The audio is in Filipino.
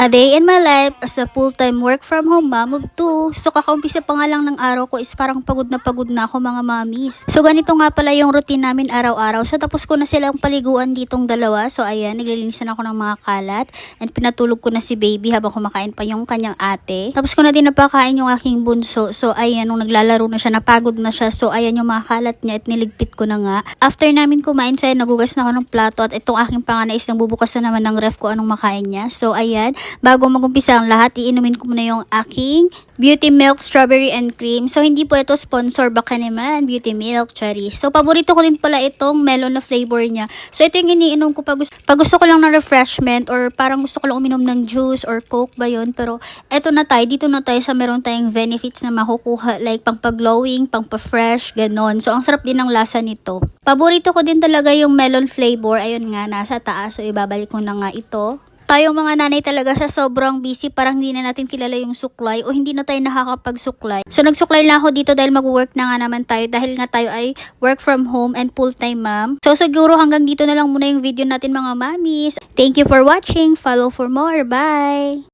A day in my life as a full-time work from home mom of two. So kakaumpisa pa nga lang ng araw ko is parang pagod na ako mga mamis. So ganito nga pala yung routine namin araw-araw. So tapos ko na silang paliguan ditong dalawa. So ayan, naglilinisan ako ng mga kalat. And pinatulog ko na si baby habang kumakain pa yung kanyang ate. Tapos ko na din napakain yung aking bunso. So ayan, nung naglalaro na siya, napagod na siya. So ayan yung mga kalat niya at niligpit ko na nga. After namin kumain, so ayan, nagugas na ako ng plato. At itong aking panganay is nagbubukas na naman ng ref ko anong makain niya. So ayan, bago magumpisa ang lahat, iinumin ko muna yung aking Beauty Milk Strawberry and Cream. So, hindi po ito sponsor, baka naman, Beauty Milk, cherries. So, paborito ko din pala itong melon na flavor niya. So, ito yung iniinom ko pag gusto ko lang ng refreshment or parang gusto ko lang uminom ng juice or coke ba yun. Pero, eto na tayo, dito na tayo sa meron tayong benefits na makukuha like pang pag-glowing, pang pa-fresh, ganon. So, ang sarap din ng lasa nito. Paborito ko din talaga yung melon flavor. Ayun nga, nasa taas. So, ibabalik ko na nga ito. Tayong mga nanay talaga sa sobrang busy, parang hindi na natin kilala yung suklay o hindi na tayo nakakapagsuklay. So nagsuklay lang ako dito dahil mag-work na nga naman tayo dahil nga tayo ay work from home and full-time mom. So siguro hanggang dito na lang muna yung video natin mga mamis. Thank you for watching. Follow for more. Bye!